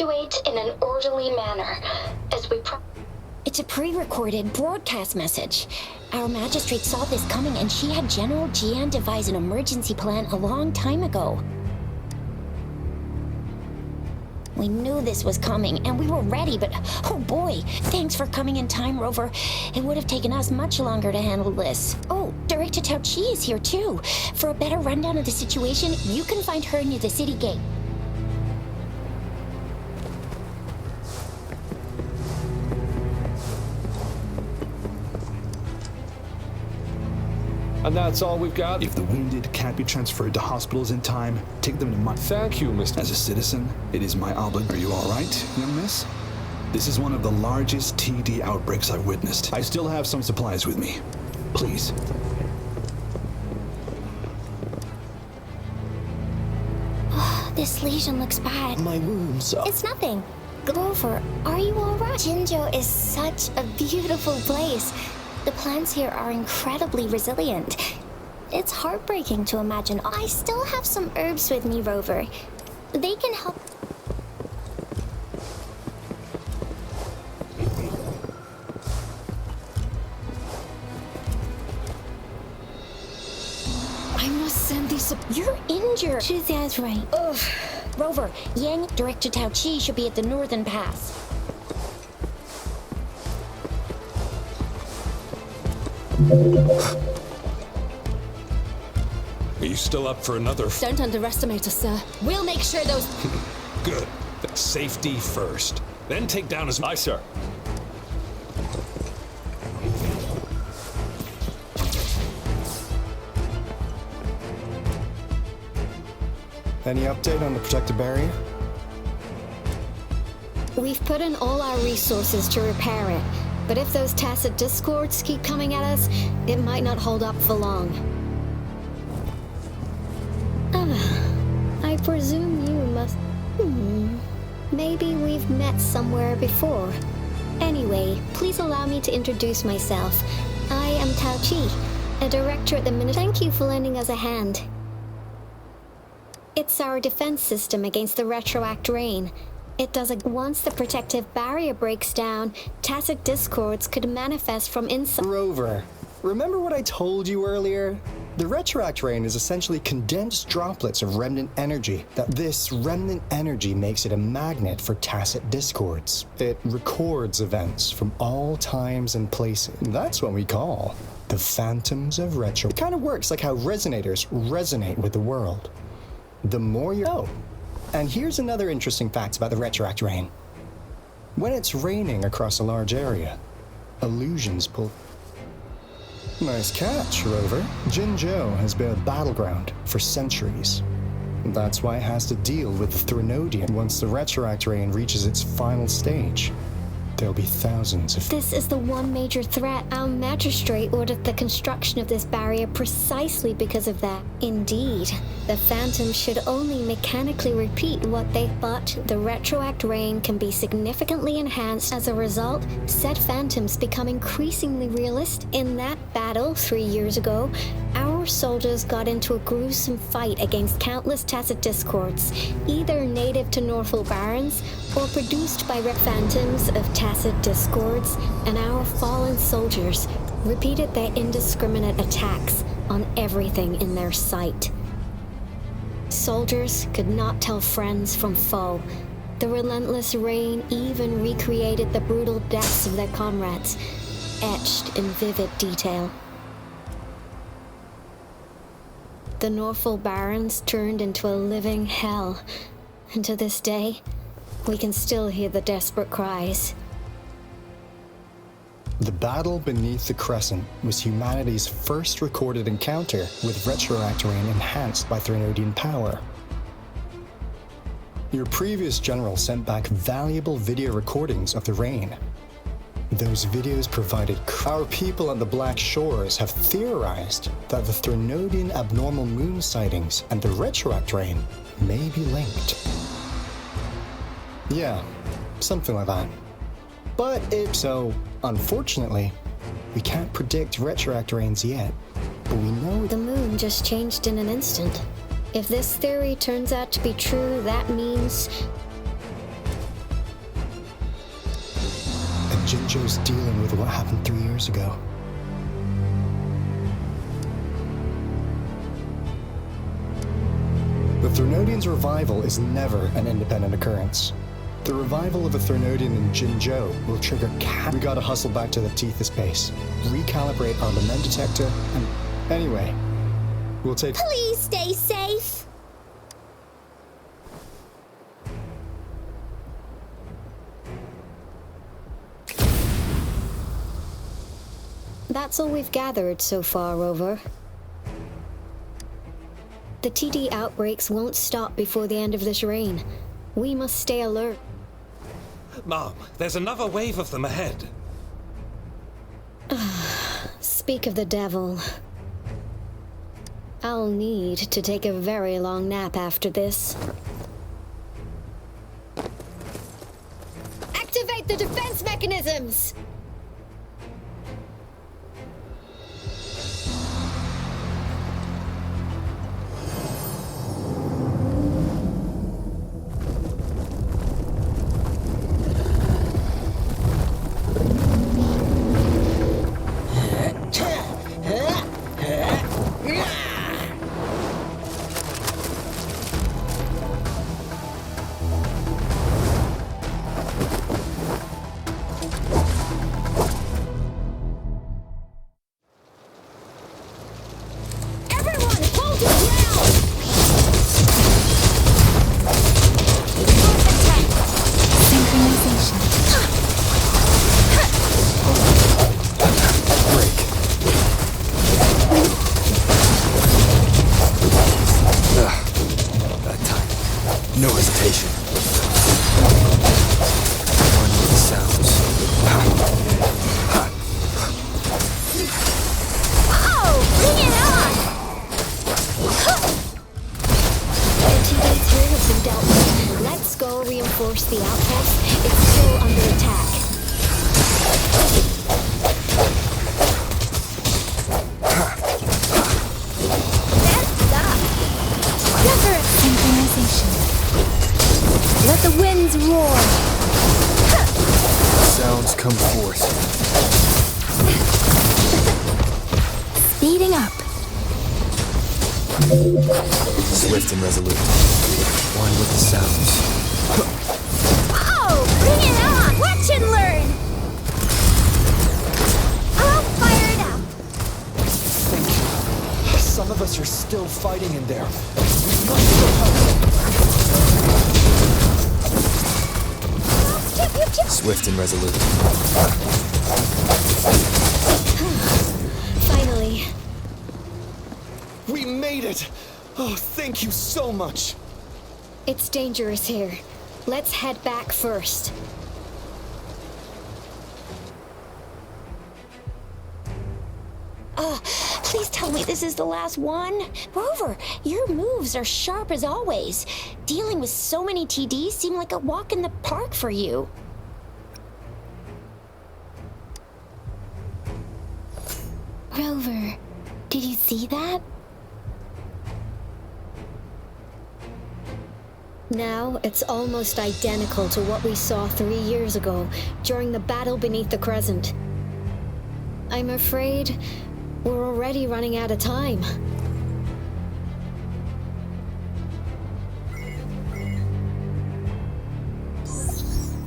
Evacuate in an orderly manner as we It's a pre-recorded broadcast message. Our magistrate saw this coming and she had General Jian devise an emergency plan a long time ago. We knew this was coming and we were ready, but oh boy, thanks for coming in time, Rover. It would have taken us much longer to handle this. Oh, Director Tao Chi is here too. For a better rundown of the situation, you can find her near the city gate. And that's all we've got? If the wounded can't be transferred to hospitals in time, take them to my... Thank you, Mr. As a citizen, it is my obligation. Are you all right, young miss? This is one of the largest TD outbreaks I've witnessed. I still have some supplies with me. Please. This lesion looks bad. My wounds are... It's nothing. Rover, are you all right? Jinzhou is such a beautiful place. The plants here are incredibly resilient. It's heartbreaking to imagine. I still have some herbs with me, Rover. They can help. I must send these... You're injured. Shixia's right. Ugh. Rover, Yang, Director Tao Chi should be at the northern pass. Are you still up for another... Don't underestimate us, sir. We'll make sure those... Good. Safety first. Then take down his... Aye, sir. Any update on the protective barrier? We've put in all our resources to repair it. But if those tacit discords keep coming at us, it might not hold up for long. I presume you must... Maybe we've met somewhere before. Anyway, please allow me to introduce myself. I am Tao Chi, a director at the Minute. Thank you for lending us a hand. It's our defense system against the retroact rain. It does it once the protective barrier breaks down, tacit discords could manifest from inside. Rover, remember what I told you earlier? The retroact rain is essentially condensed droplets of remnant energy. This remnant energy makes it a magnet for tacit discords. It records events from all times and places. That's what we call the phantoms of retro. It kind of works like how resonators resonate with the world. The more you know. And here's another interesting fact about the retroact rain. When it's raining across a large area, illusions pull... Nice catch, Rover. Jinzhou has been a battleground for centuries. That's why it has to deal with the Threnodian. Once the retroact rain reaches its final stage, there'll be thousands of... This is the one major threat. Our magistrate ordered the construction of this barrier precisely because of that. Indeed, the phantoms should only mechanically repeat what they... But the retroact rain can be significantly enhanced. As a result, said phantoms become increasingly realistic. In that battle 3 years ago, our soldiers got into a gruesome fight against countless tacit discords, either native to Northal Barrens or produced by phantoms of tacit discords, and our fallen soldiers repeated their indiscriminate attacks on everything in their sight. Soldiers could not tell friends from foe. The relentless rain even recreated the brutal deaths of their comrades, etched in vivid detail. The Northal Barrens turned into a living hell, and to this day, we can still hear the desperate cries. The battle beneath the Crescent was humanity's first recorded encounter with retroact rain enhanced by Threnodian power. Your previous general sent back valuable video recordings of the rain. Those videos provided... Our people on the Black Shores have theorized that the Threnodian abnormal moon sightings and the retroact rain may be linked. Yeah, something like that. But if so, unfortunately, we can't predict retroact rains yet. But we know... The moon just changed in an instant. If this theory turns out to be true, that means... Jinzhou's dealing with what happened 3 years ago. The Thernodian's revival is never an independent occurrence. The revival of a Thernodian in Jinzhou will trigger We gotta hustle back to the Tethys base, recalibrate our lament detector, and anyway, we'll take... Please stay safe. That's all we've gathered so far, Rover. The TD outbreaks won't stop before the end of this reign. We must stay alert. Mom, there's another wave of them ahead. Speak of the devil. I'll need to take a very long nap after this. Activate the defense mechanisms! No hesitation. One with the sounds. Oh, bring it on! NTDs here have been dealt with. Let's go reinforce the outpost. It's still under attack. Let the winds roar. Sounds come forth. Speeding up. Swift and resolute. One with the sounds. Oh, bring it on! Watch and learn! I'll fire it up! Thank you. Some of us are still fighting in there. We must go help. Swift and resolute. Finally. We made it! Oh, thank you so much! It's dangerous here. Let's head back first. Please tell me this is the last one. Rover, your moves are sharp as always. Dealing with so many TDs seemed like a walk in the park for you. Rover, did you see that? Now, it's almost identical to what we saw 3 years ago during the battle beneath the Crescent. I'm afraid we're already running out of time.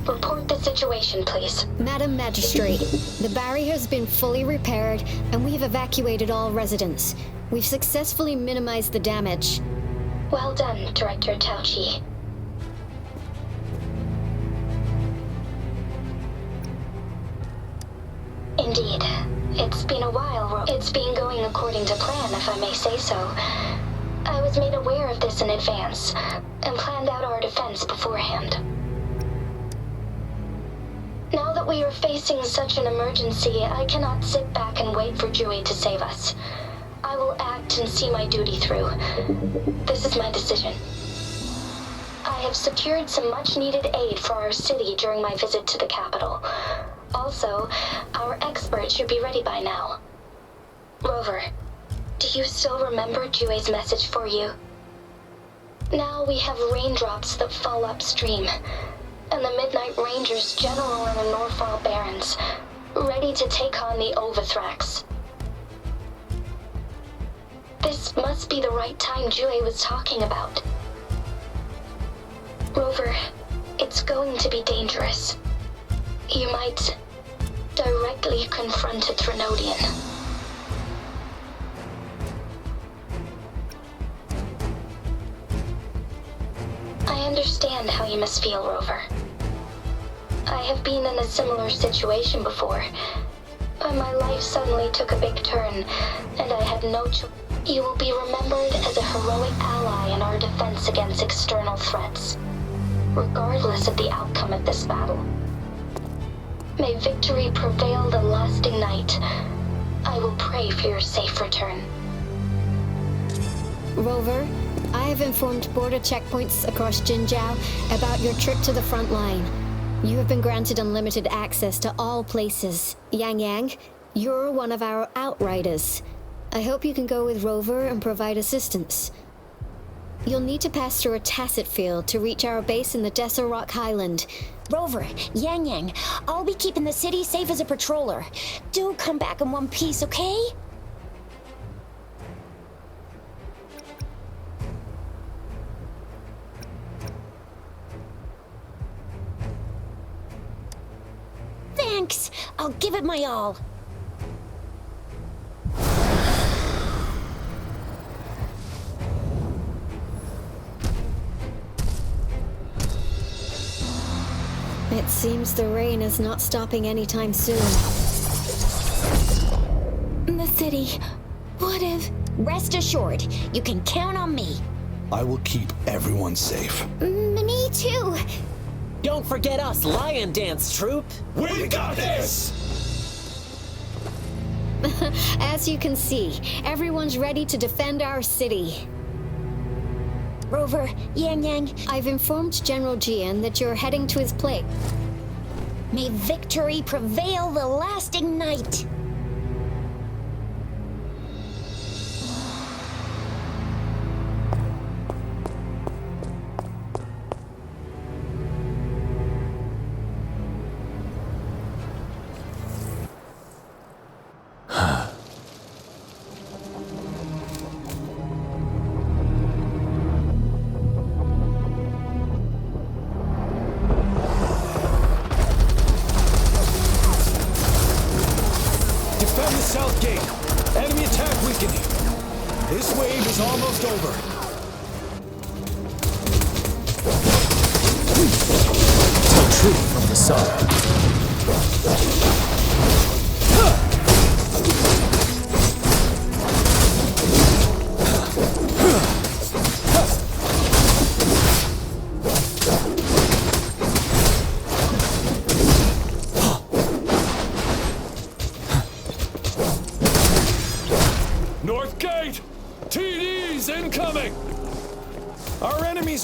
Report the situation, please. Madam Magistrate, the barrier has been fully repaired and we've evacuated all residents. We've successfully minimized the damage. Well done, Director Tauchi. Indeed. It's been a while. It's been going according to plan, if I may say so. I was made aware of this in advance, and planned out our defense beforehand. Now that we are facing such an emergency, I cannot sit back and wait for Jui to save us. I will act and see my duty through. This is my decision. I have secured some much-needed aid for our city during my visit to the capital. Also, our expert should be ready by now. Rover, do you still remember Jue's message for you? Now we have raindrops that fall upstream, and the Midnight Ranger Rangers General and the Norfall Barons, ready to take on the Ovatrax. This must be the right time Jue was talking about. Rover, it's going to be dangerous. You might directly confront a Trinodian. I understand how you must feel, Rover. I have been in a similar situation before, but my life suddenly took a big turn, and I had no choice. You will be remembered as a heroic ally in our defense against external threats, regardless of the outcome of this battle. May victory prevail the lasting night. I will pray for your safe return. Rover, I have informed border checkpoints across Jinjiao about your trip to the front line. You have been granted unlimited access to all places. Yang Yang, you're one of our outriders. I hope you can go with Rover and provide assistance. You'll need to pass through a tacit field to reach our base in the Desert Rock Highland. Rover, Yang Yang, I'll be keeping the city safe as a patroller. Do come back in one piece, okay? Thanks. I'll give it my all. It seems the rain is not stopping anytime soon. The city. What if... Rest assured, you can count on me. I will keep everyone safe. Me too. Don't forget us, Lion Dance Troop! We got this! As you can see, everyone's ready to defend our city. Rover, Yang Yang, I've informed General Jian that you're heading to his place. may victory prevail the lasting night.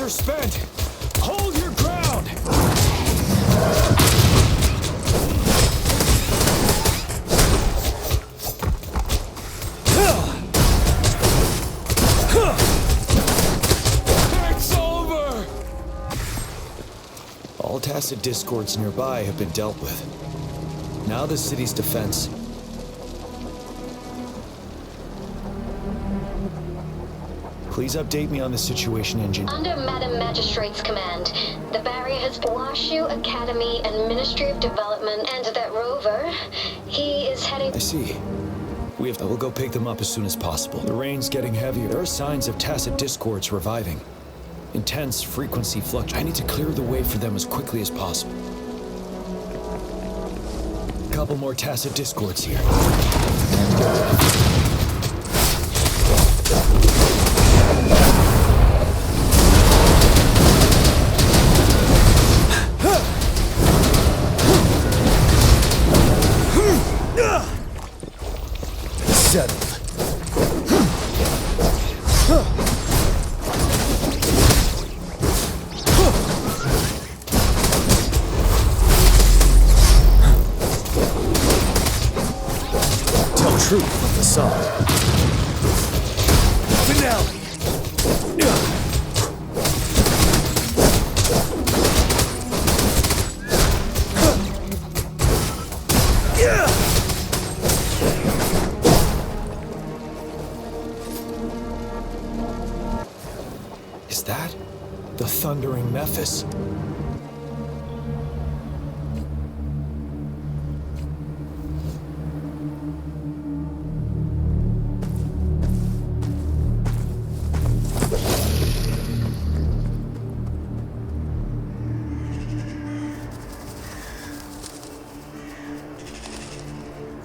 Are spent. Hold your ground. It's over. All tacit discords nearby have been dealt with. Now the city's defense. Please update me on the situation, Engine. Under Madam Magistrate's command, the barrier has Washu Academy and Ministry of Development, and that Rover, he is heading... I see. I will go pick them up as soon as possible. The rain's getting heavier. There are signs of tacit discords reviving. Intense frequency fluctuation. I need to clear the way for them as quickly as possible. A couple more tacit discords here. Settled. Tell truth from the sun. Finale. thundering Memphis.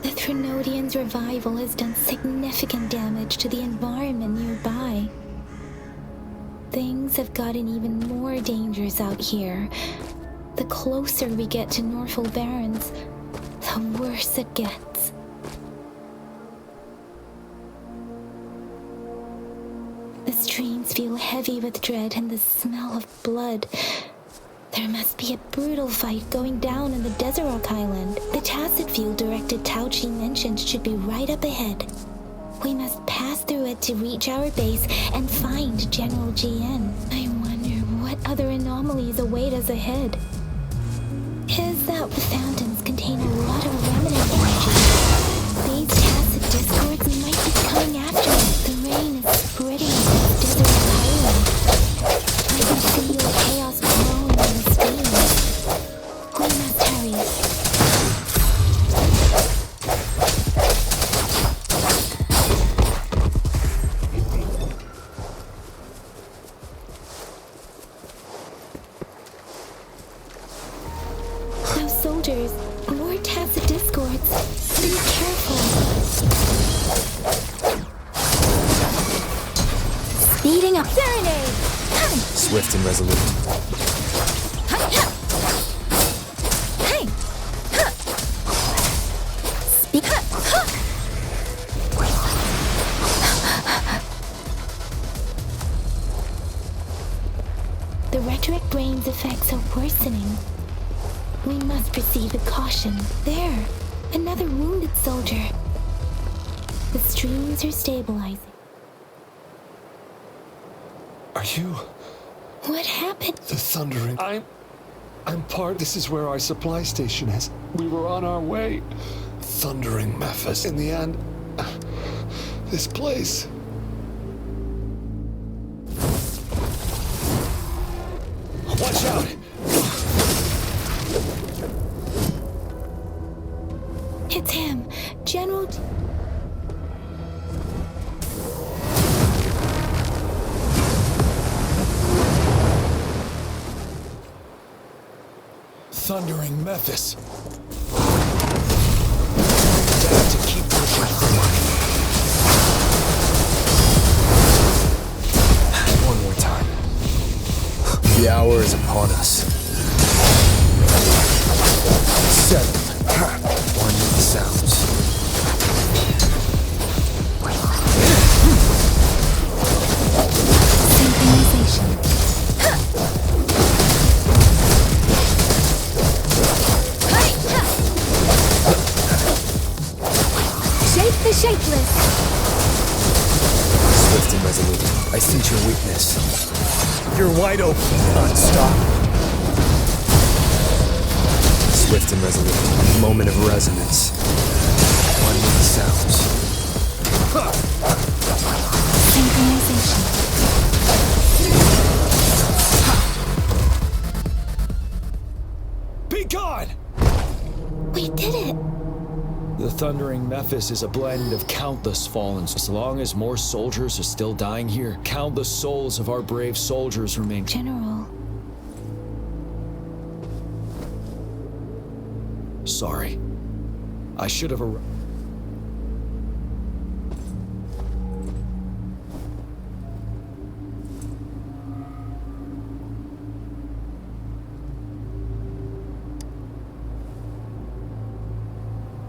The Trinodian's revival has done significant damage to the environment nearby. Things have gotten even more dangerous out here. The closer we get to Norfolk Barrens, the worse it gets. The streams feel heavy with dread and the smell of blood. There must be a brutal fight going down in the Desert Rock Island. The Tacit field directed Tao Chi mentioned should be right up ahead. We must pass through it to reach our base and find General GN. I wonder what other anomalies await us ahead. Is that the fountains contain a lot of remnant energy? These Tacit discords might be coming after us. The rain is spreading across Desert Rock Island. I can feel chaos growing in the streams. We must hurry. Those soldiers, more Tacit discords. Be careful. Speeding up. Serenade! Swift and resolute. Hey! Speak. The rhetoric brain's effects are worsening. We must proceed with caution. There! Another wounded soldier. The streams are stabilizing. Are you What happened? the thundering? I'm part. This is where our supply station is. We were on our way. Thundering Memphis. In the end, this place. Watch out! It's him, General. Thundering Memphis. Got to keep pushing forward. One more time. The hour is upon us. 7. One with the sounds. Synchronization. Shape the shapeless. Swift and resolute. I sense your weakness. You're wide open. Unstoppable. Swift and resolute. Moment of resonance. One with the sounds. Synchronization. Be gone! We did it. The Thundering Memphis is a blend of countless fallen. As long as more soldiers are still dying here, countless souls of our brave soldiers remain. General. Sorry. I should have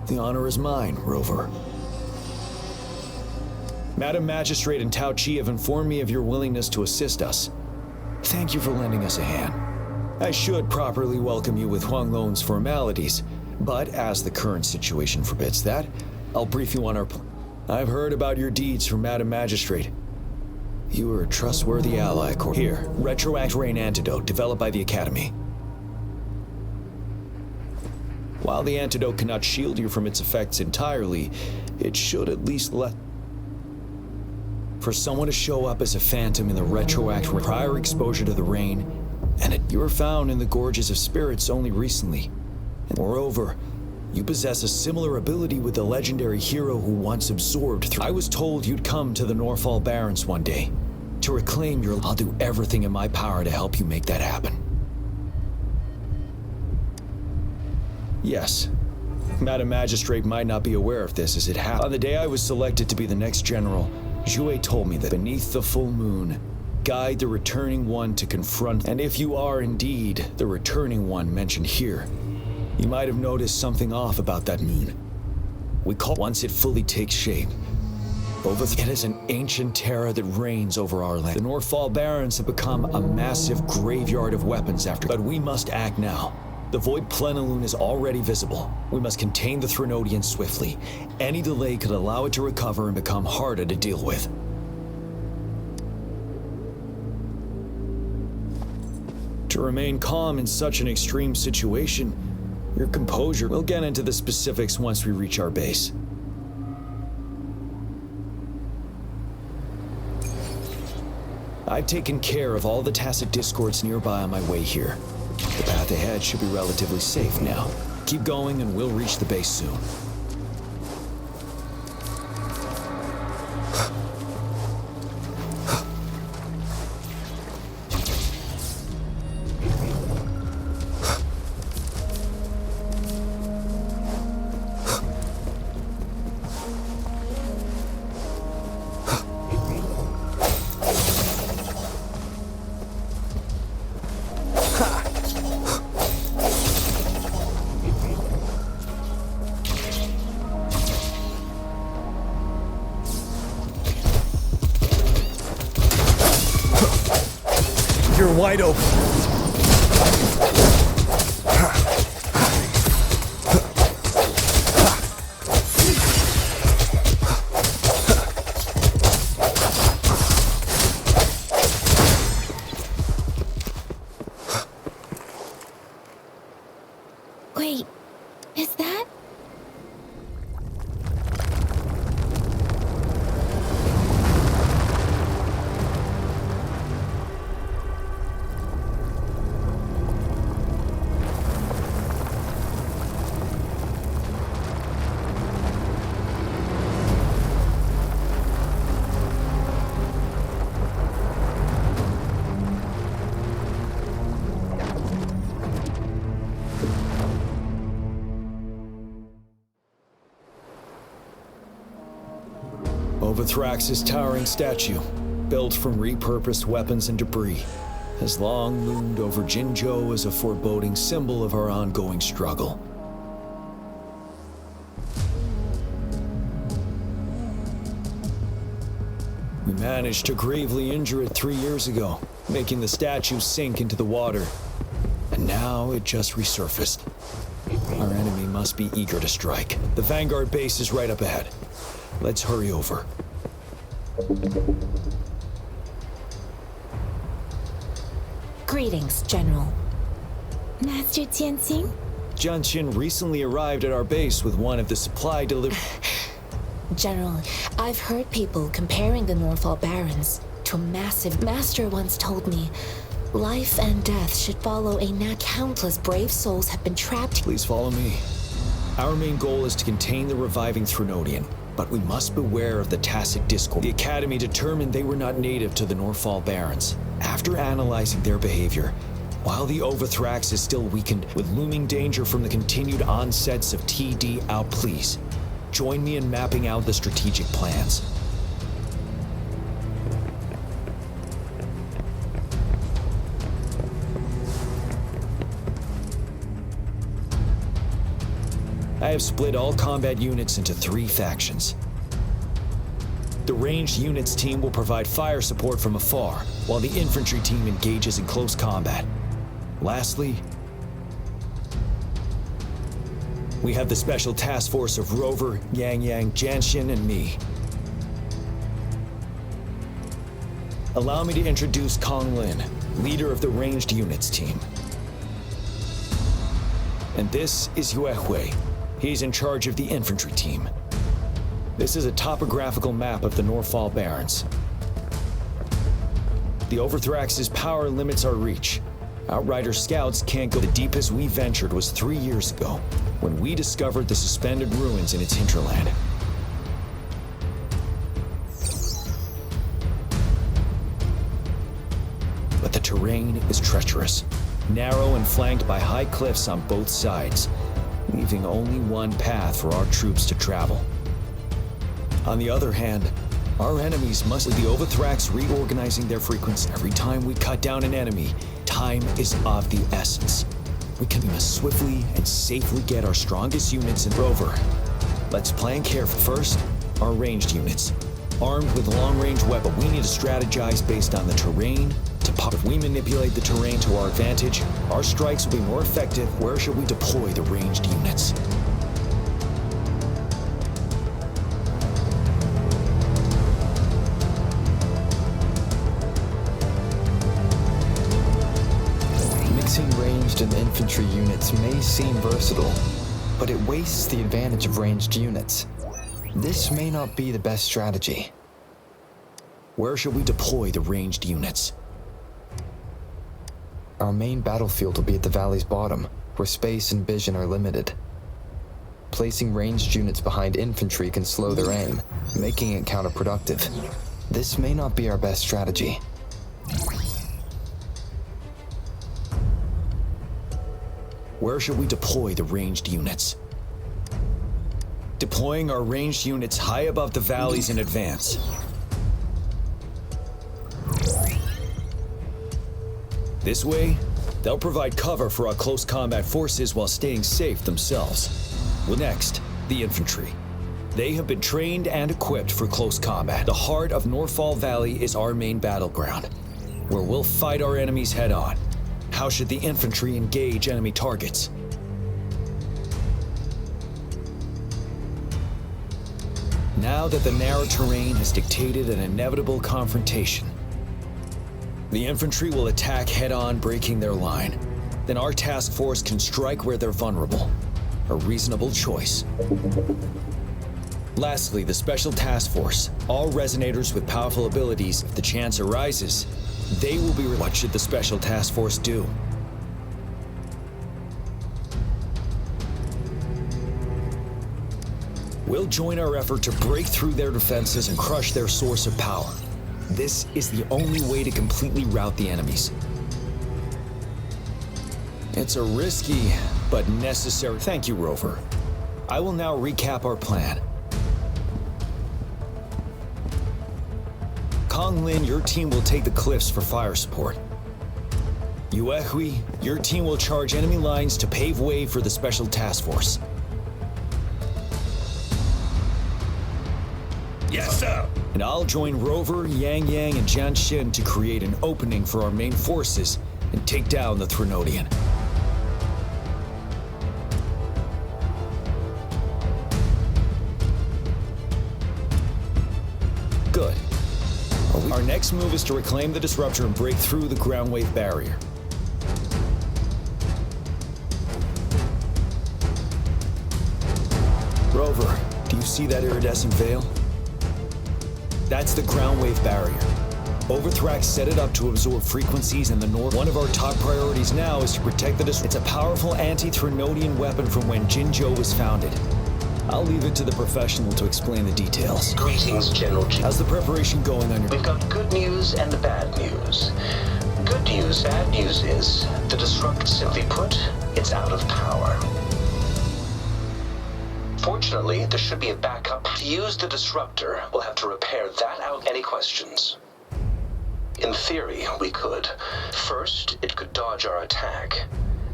The honor is mine, Rover. Madam Magistrate and Tao Chi have informed me of your willingness to assist us. Thank you for lending us a hand. I should properly welcome you with Huang Lon's formalities, but as the current situation forbids that, I'll brief you on our plan. I've heard about your deeds from Madam Magistrate. You are a trustworthy ally. Here, Retroact Rain Antidote, developed by the Academy. While the antidote cannot shield you from its effects entirely, it should at least let... For someone to show up as a phantom in the Retroact prior exposure to the rain and you were found in the Gorges of Spirits only recently. And moreover, you possess a similar ability with the legendary hero who once absorbed through. I was told you'd come to the Norfall Barrens one day. To reclaim your... I'll do everything in my power to help you make that happen. Yes. Madam Magistrate might not be aware of this as it happened. On the day I was selected to be the next general, Jouet told me that beneath the full moon, guide the returning one to confront... And if you are indeed the returning one mentioned here, you might have noticed something off about that moon. We call once it fully takes shape. It is an ancient terror that reigns over our land. The Norfall Barrens have become a massive graveyard of weapons after. But we must act now. The Void Plenilune is already visible. We must contain the Threnodian swiftly. Any delay could allow it to recover and become harder to deal with. To remain calm in such an extreme situation, your composure. We'll get into the specifics once we reach our base. I've taken care of all the tacit discords nearby on my way here. The path ahead should be relatively safe now. Keep going and we'll reach the base soon. You're wide open. Wait, is that? Ovatrax's towering statue, built from repurposed weapons and debris, has long loomed over Jinzhou as a foreboding symbol of our ongoing struggle. We managed to gravely injure it 3 years ago, making the statue sink into the water. And now it just resurfaced. Our enemy must be eager to strike. The Vanguard base is right up ahead. Let's hurry over. Greetings, General. Master Tianxing? Jianqin recently arrived at our base with one of the supply delivery... General, I've heard people comparing the Norfall Barrens to a massive... Master once told me, life and death should follow a net. Countless brave souls have been trapped... Please follow me. Our main goal is to contain the reviving Threnodian, but we must beware of the tacit discord. The Academy determined they were not native to the Norfall Barrens. After analyzing their behavior, while the Ovatrax is still weakened with looming danger from the continued onsets of TD out, please join me in mapping out the strategic plans. I have split all combat units into 3 factions. The ranged units team will provide fire support from afar, while the infantry team engages in close combat. Lastly, we have the special task force of Rover, Yang, Jianxin, and me. Allow me to introduce Kong Lin, leader of the ranged units team. And this is Yue Hui. He's in charge of the infantry team. This is a topographical map of the Norfall Barrens. The Ovatrax's power limits our reach, Outrider scouts can't go. The deepest we ventured was 3 years ago, when we discovered the suspended ruins in its hinterland. But the terrain is treacherous, narrow and flanked by high cliffs on both sides, leaving only one path for our troops to travel. On the other hand, our enemies must with the Ovatrax reorganizing their frequency. Every time we cut down an enemy, time is of the essence. We must swiftly and safely get our strongest units in. Rover, let's plan carefully. First, our ranged units. Armed with long-range weapons, we need to strategize based on the terrain. If we manipulate the terrain to our advantage, our strikes will be more effective. Where should we deploy the ranged units? Mixing ranged and infantry units may seem versatile, but it wastes the advantage of ranged units. This may not be the best strategy. Where should we deploy the ranged units? Our main battlefield will be at the valley's bottom, where space and vision are limited. Placing ranged units behind infantry can slow their aim, making it counterproductive. This may not be our best strategy. Where should we deploy the ranged units? Deploying our ranged units high above the valleys in advance. This way, they'll provide cover for our close combat forces while staying safe themselves. Well, next, the infantry. They have been trained and equipped for close combat. The heart of Norfall Valley is our main battleground, where we'll fight our enemies head-on. How should the infantry engage enemy targets? Now that the narrow terrain has dictated an inevitable confrontation, the infantry will attack head-on, breaking their line. Then our task force can strike where they're vulnerable. A reasonable choice. Lastly, the special task force. All resonators with powerful abilities, if the chance arises, they will be. What should the special task force do? We'll join our effort to break through their defenses and crush their source of power. This is the only way to completely rout the enemies. It's a risky, but necessary. Thank you, Rover. I will now recap our plan. Kong Lin, your team will take the cliffs for fire support. Yuehui, your team will charge enemy lines to pave way for the special task force. Yes, sir! And I'll join Rover, Yang Yang, and Jian Xin to create an opening for our main forces and take down the Threnodian. Good. Our next move is to reclaim the disruptor and break through the ground wave barrier. Rover, do you see that iridescent veil? That's the ground wave barrier. Ovatrax set it up to absorb frequencies in the north. One of our top priorities now is to protect the disruptor. It's a powerful anti-Threnodian weapon from when Jinzhou was founded. I'll leave it to the professional to explain the details. Greetings, General G. How's the preparation going on your... We've got good news and bad news. Good news, bad news is, the disruptor, simply put, it's out of power. Fortunately, there should be a backup. To use the disruptor, we'll have to repair that out. Any questions? In theory, we could. First, it could dodge our attack.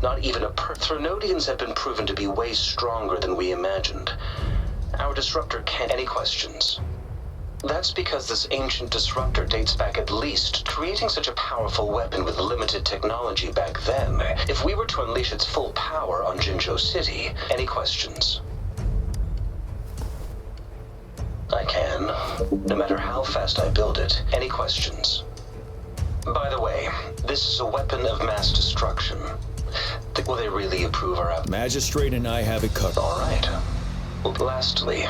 Not even Threnodians have been proven to be way stronger than we imagined. Our disruptor can't. Any questions? That's because this ancient disruptor dates back at least. Creating such a powerful weapon with limited technology back then, if we were to unleash its full power on Jinzhou City. Any questions? I can, no matter how fast I build it. Any questions? By the way, this is a weapon of mass destruction. Will they really approve our... Magistrate and I have it covered. All right. Well, lastly,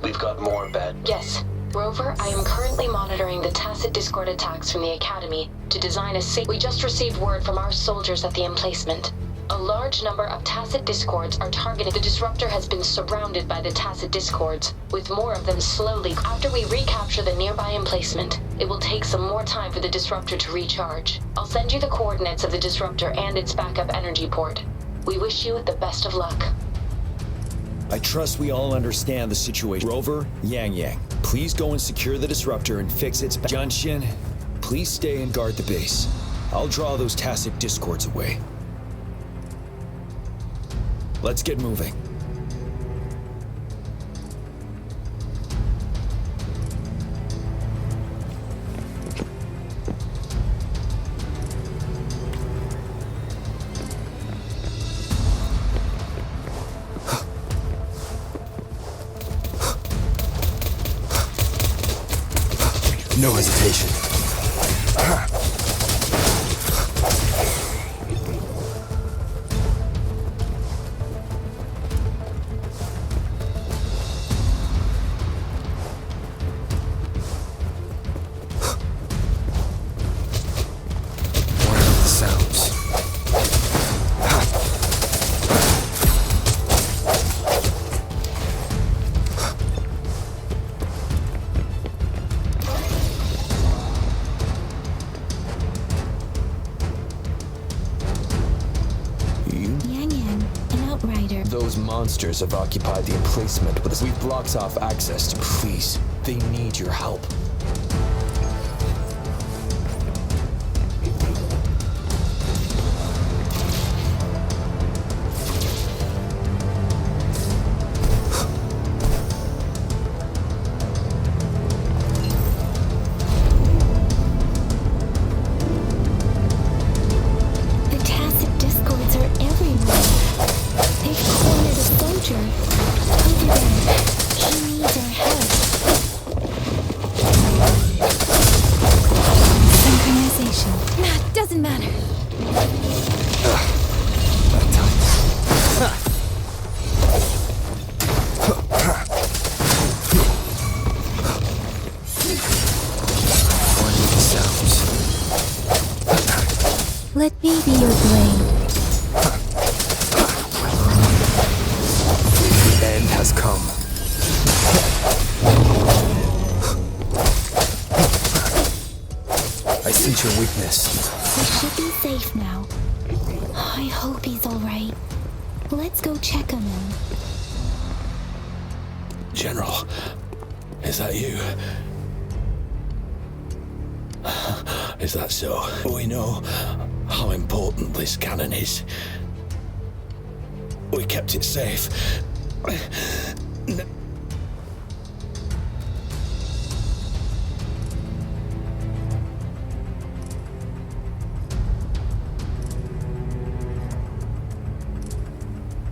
we've got more bad... Yes, Rover, I am currently monitoring the tacit discord attacks from the Academy to design a safe... We just received word from our soldiers at the emplacement. A large number of tacit discords are targeting. The disruptor has been surrounded by the tacit discords, with more of them slowly. After we recapture the nearby emplacement, it will take some more time for the disruptor to recharge. I'll send you the coordinates of the disruptor and its backup energy port. We wish you the best of luck. I trust we all understand the situation. Rover, Yang, please go and secure the disruptor and fix its Junshin, please stay and guard the base. I'll draw those tacit discords away. Let's get moving. No hesitation. Those monsters have occupied the emplacement with us. We've blocked off access to... Please, they need your help. Let me be your blade. The end has come. I sense your weakness. We should be safe now. I hope he's alright. Let's go check on him. General, is that you? Is that so? We know how important this cannon is. We kept it safe.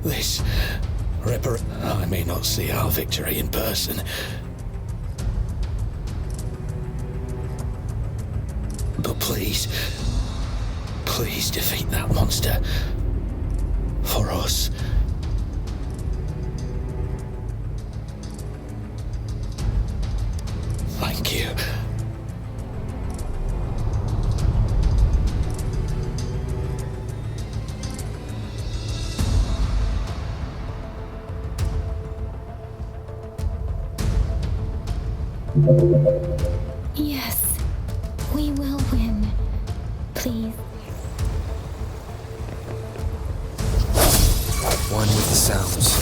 This Ripper, I may not see our victory in person, but please defeat that monster for us. Thank you. Yes, we will win. Please. One with the sounds.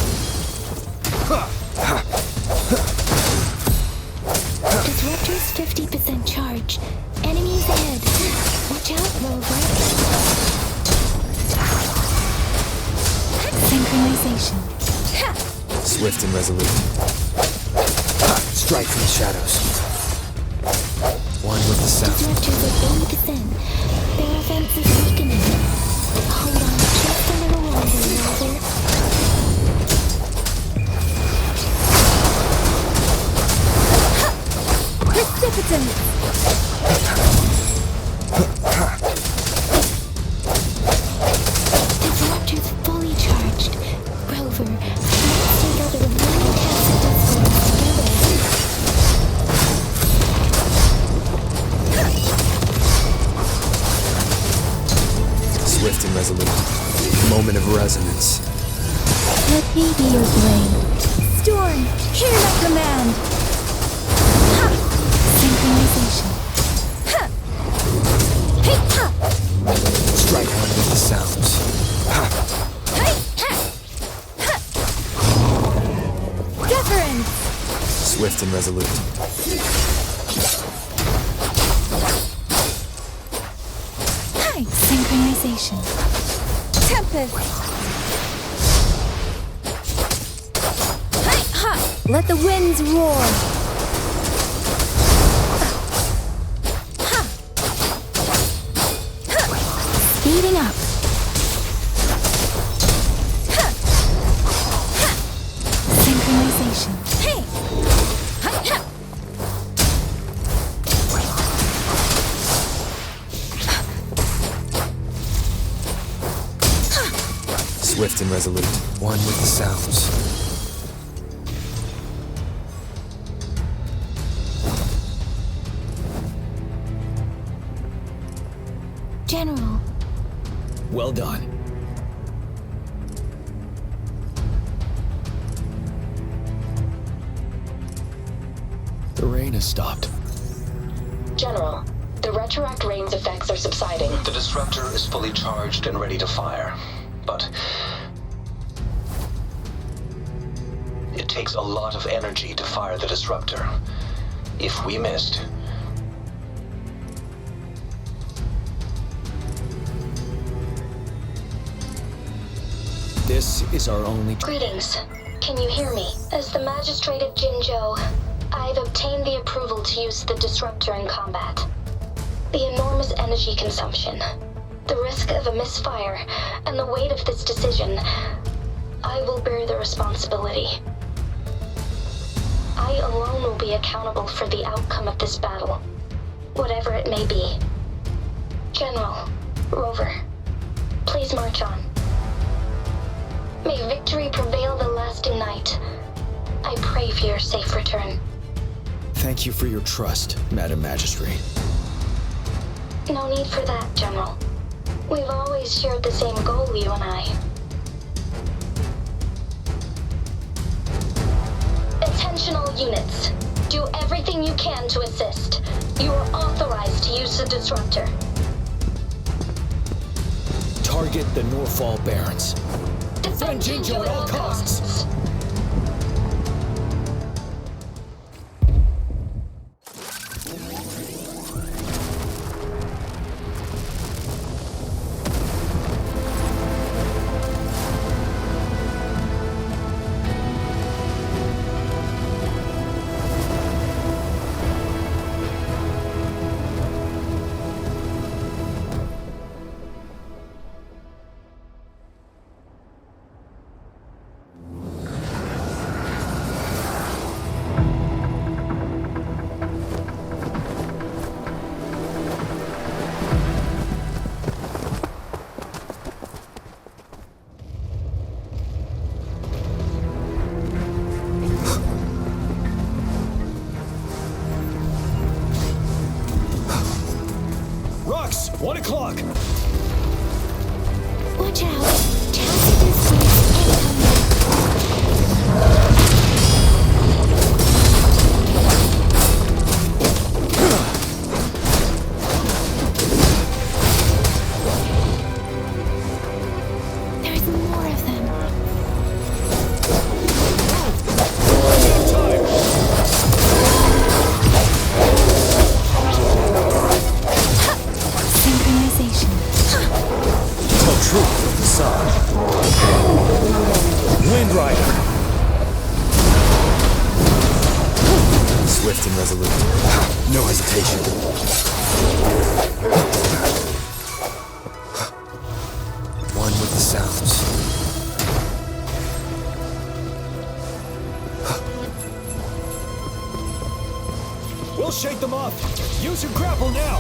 Disruptor's 50% charge. Enemies ahead. Watch out, Rover. Synchronization. Swift and resolute. Strike from the shadows. One with the sound. Disruptors at 80%. Their offense is weakening. Hold on just a little longer, Rover. Precipitant! Disruptor's fully charged. Rover, let's take out the remaining tacit discords together. moment of resonance. Let me be your blade. Storm, hear my command! Ha! Synchronization. Ha! Hey, ha! Strike one with the sounds. Ha! Hey, ha! Ha! Deference! Swift and resolute. Hi, synchronization. Tempest! Hi, ha! Let the winds roar! Ha! Ha! Speeding up. Ha! Ha! Synchronization. Hey! Ha! Ha! Swift and resolute. One with the sounds. General. Well done. The rain has stopped. General, the retroact rain's effects are subsiding. The disruptor is fully charged and ready to fire. But it takes a lot of energy to fire the disruptor. If we missed, This is our only... Greetings. Can you hear me? As the Magistrate of Jinzhou, I've obtained the approval to use the disruptor in combat. The enormous energy consumption, the risk of a misfire, and the weight of this decision, I will bear the responsibility. I alone will be accountable for the outcome of this battle, whatever it may be. General, Rover, please march on. May victory prevail the lasting night. I pray for your safe return. Thank you for your trust, Madam Magistrate. No need for that, General. We've always shared the same goal, you and I. Attentional units, do everything you can to assist. You are authorized to use the disruptor. Target the Norfall Barrens. Defend Jinzhou at all costs! Rocks, 1 o'clock! Watch out! Tacit discords incoming. There's more of them. Synchronization. Tell truth from the sun. Wind Rider. Swift and resolute. No hesitation. One with the sounds. We'll shake them off! Use your grapple now!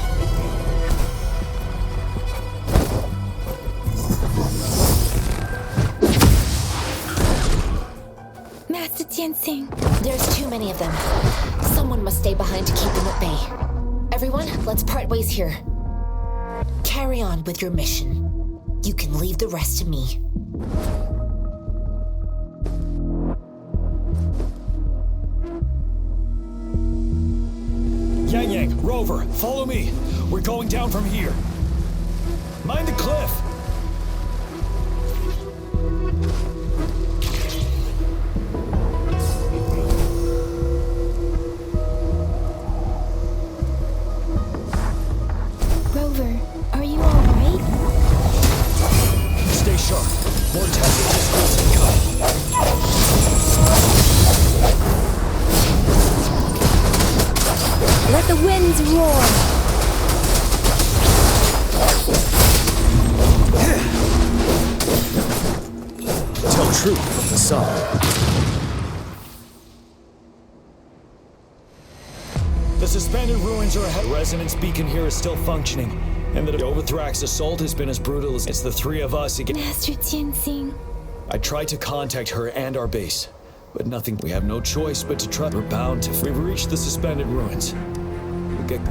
Master Tianxing. There's too many of them. Someone must stay behind to keep them at bay. Everyone, let's part ways here. Carry on with your mission. You can leave the rest to me. Yang, Rover, follow me. We're going down from here. Mind the cliff. Rover, are you alright? Stay sharp. More Tesla discords incoming. Let the winds roar! Tell truth from the sun. The suspended ruins are ahead. The resonance beacon here is still functioning, and the Ovatrax assault has been as brutal as it's the three of us again. Master Tenzing. I tried to contact her and our base, but nothing. We have no choice but to try. We're bound to. We've reached the suspended ruins. We'll get.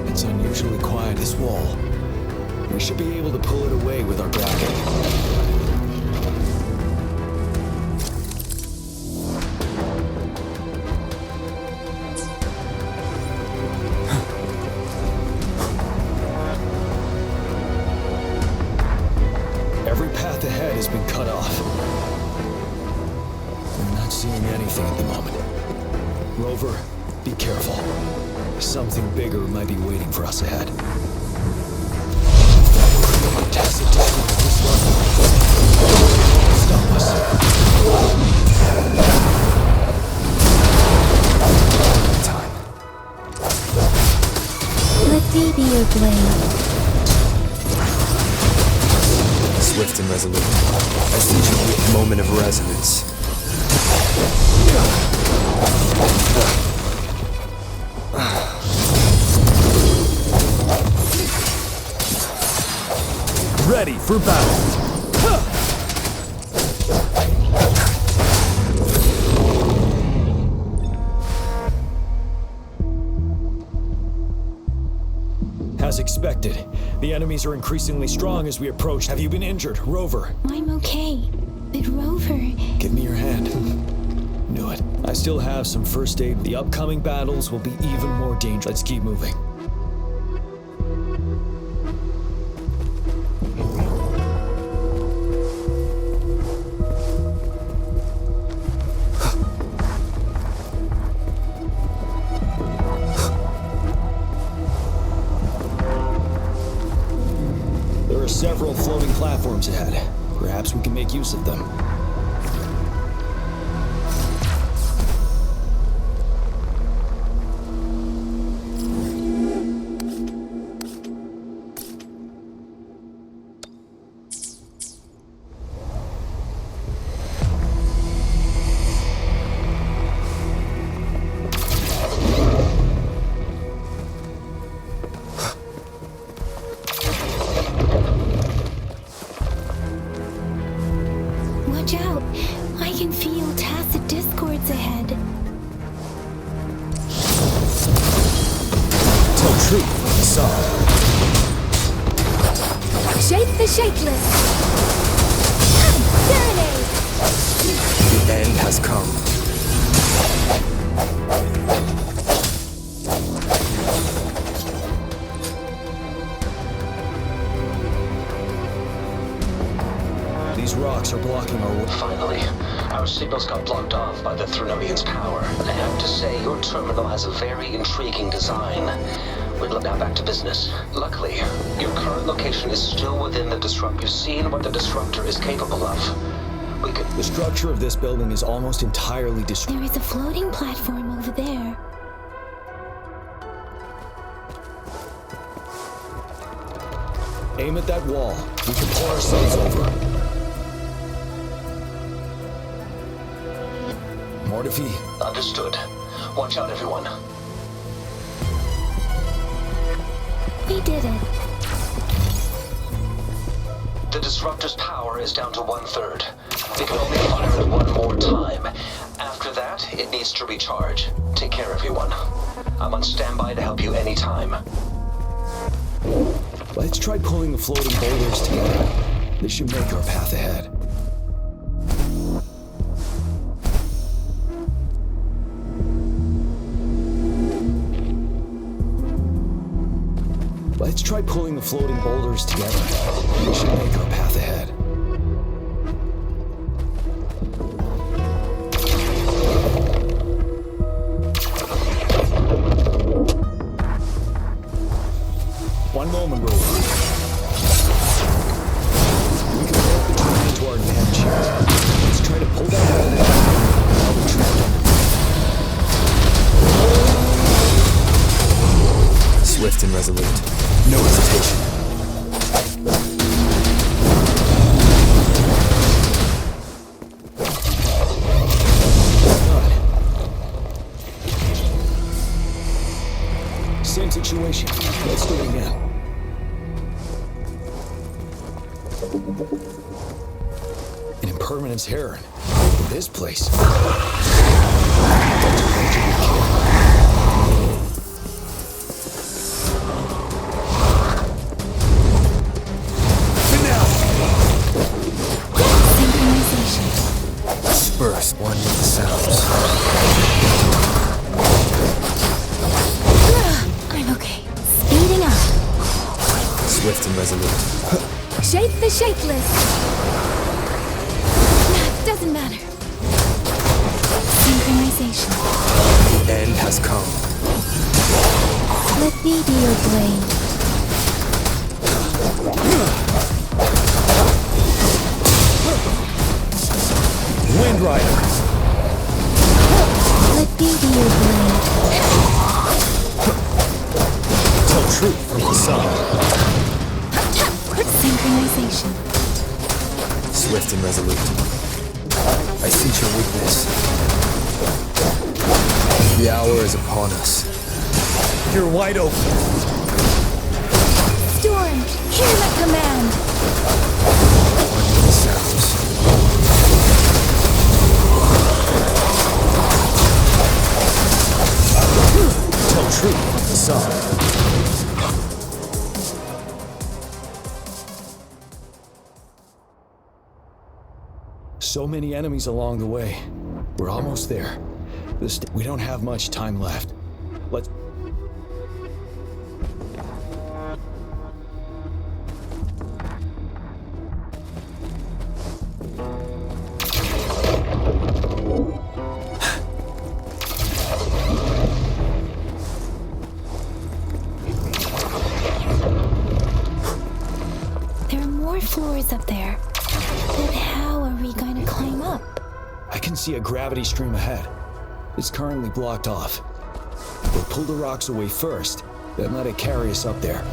It's unusually quiet. This wall. We should be able to pull it away with our bracket. Every path ahead has been cut off. I'm not seeing anything at the moment. Rover, be careful. Something bigger might be waiting for us ahead. Tacit discord at this level. Stop us. Time. Let thee be your blade. Swift and resolute. Ascension, moment of resonance. Ready for battle. As expected, the enemies are increasingly strong as we approach. Have you been injured, Rover? I'm okay. But Rover... Give me your hand. Knew it. I still have some first aid. The upcoming battles will be even more dangerous. Let's keep moving. There are several floating platforms ahead. Perhaps we can make use of them. Watch out! I can feel tacit discords ahead. Tell truth from the sun. Shake the shakeless! Serenade! The end has come. These rocks are blocking our way. Finally, our signals got blocked off by the Thrunonian's power. I have to say, your terminal has a very intriguing design. We'll now back to business. Luckily, your current location is still within the disrupt. You've seen what the disruptor is capable of. We could... The structure of this building is almost entirely destroyed. There is a floating platform over there. Aim at that wall. We can pull ourselves over. Mortifi. Understood. Watch out, everyone. We did it. The disruptor's power is down to 1/3. It can only fire it one more time. After that, it needs to recharge. Take care, everyone. I'm on standby to help you anytime. Let's try pulling the floating boulders together. This should make our path ahead. Let's try pulling the floating boulders together. This should make our path ahead. One moment, Rover. We can hold the terrain to our advantage here. Let's try to pull that boulder while we're trapped under. Swift and resolute. No hesitation. Same situation. Let's do it again. An impermanence heron. This place. Disperse one with the sounds. I'm okay. Speeding up. Swift and resolute. Shape the shapeless. Doesn't matter. Synchronization. The end has come. Let me be your blade. Wind Rider. Let me be your blade. Tell truth from the sun. Synchronization. Swift and resolute. I sense your weakness. The hour is upon us. You're wide open. Storm, hear the command. One with the sounds. Tell truth from the sun. So many enemies along the way. We're almost there. We don't have much time left. Let's... There are more floors up there. But how are we going to climb up? I can see a gravity stream ahead. It's currently blocked off. We'll pull the rocks away first, then let it carry us up there.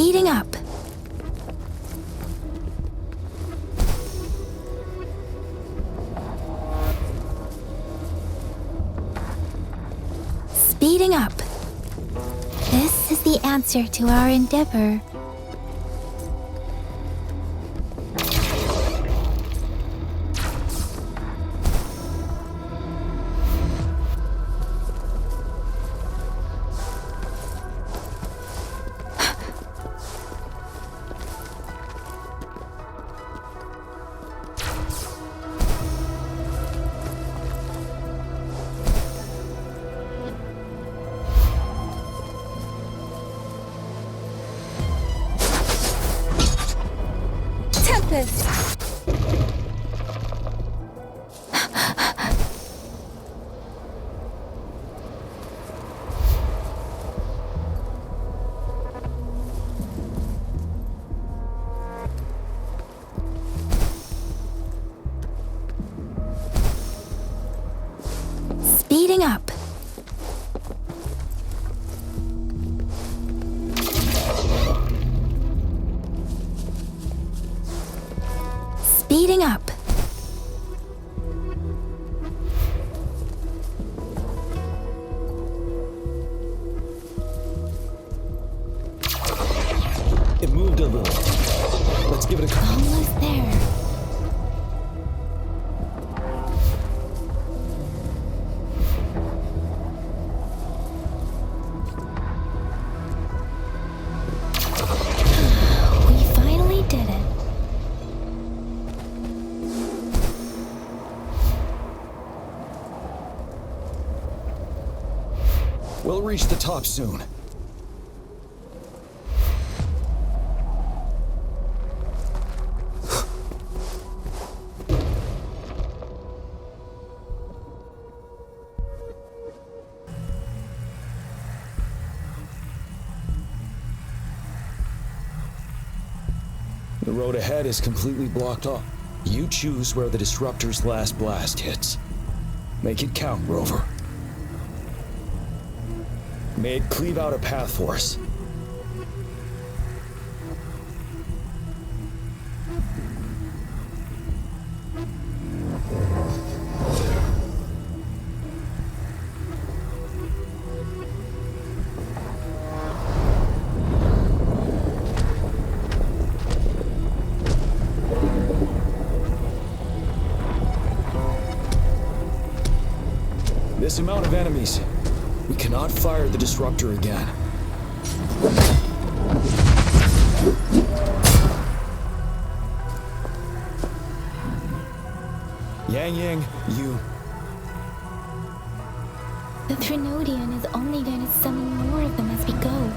Speeding up. Speeding up. This is the answer to our endeavor. Speeding up. Speeding up. It moved a little. Let's give it a call. Almost there. We finally did it. We'll reach the top soon. The road ahead is completely blocked off. You choose where the disruptor's last blast hits. Make it count, Rover. May it cleave out a path for us. This amount of enemies. We cannot fire the disruptor again. Yang, you... The Trinodian is only going to summon more of them as we go.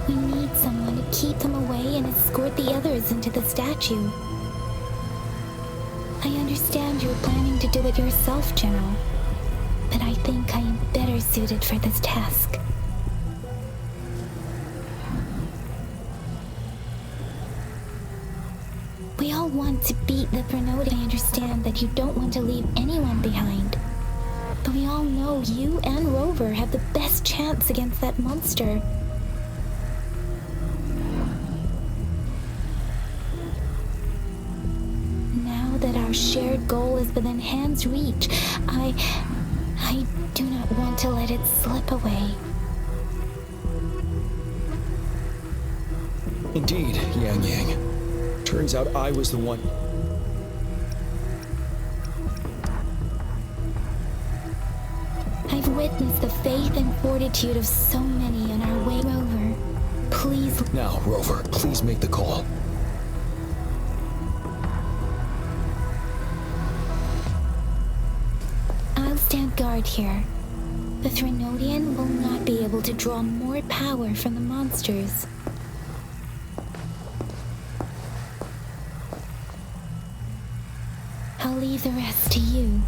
We need someone to keep them away and escort the others into the statue. I understand you're planning to do it yourself, General. But I think I am better suited for this task. We all want to beat the Trinodian. I understand that you don't want to leave anyone behind. But we all know you and Rover have the best chance against that monster. Now that our shared goal is within hand's reach, I do not want to let it slip away. Indeed, Yang. Turns out I was the one... I've witnessed the faith and fortitude of so many on our way, Rover. Please... Now, Rover, please make the call. I'll stand guard here. The Trinodian will not be able to draw more power from the monsters. I'll leave the rest to you.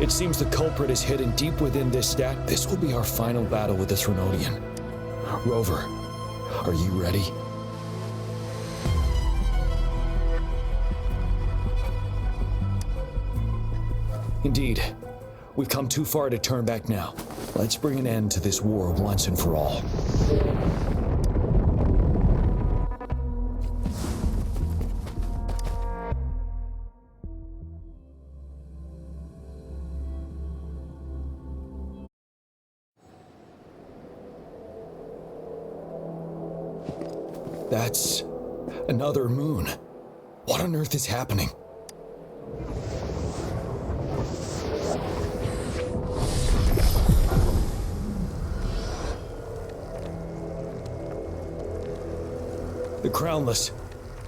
It seems the culprit is hidden deep within this stack. This will be our final battle with the Threnodian. Rover, are you ready? Indeed. We've come too far to turn back now. Let's bring an end to this war once and for all. That's another moon. What on earth is happening? The Crownless.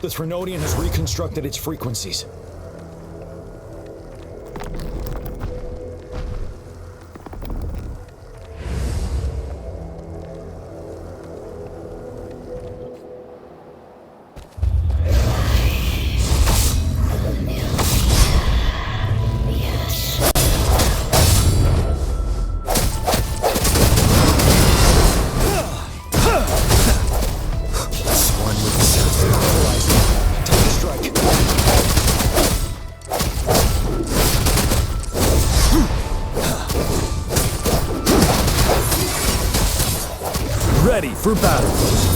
The Threnodian has reconstructed its frequencies. Ready for battle.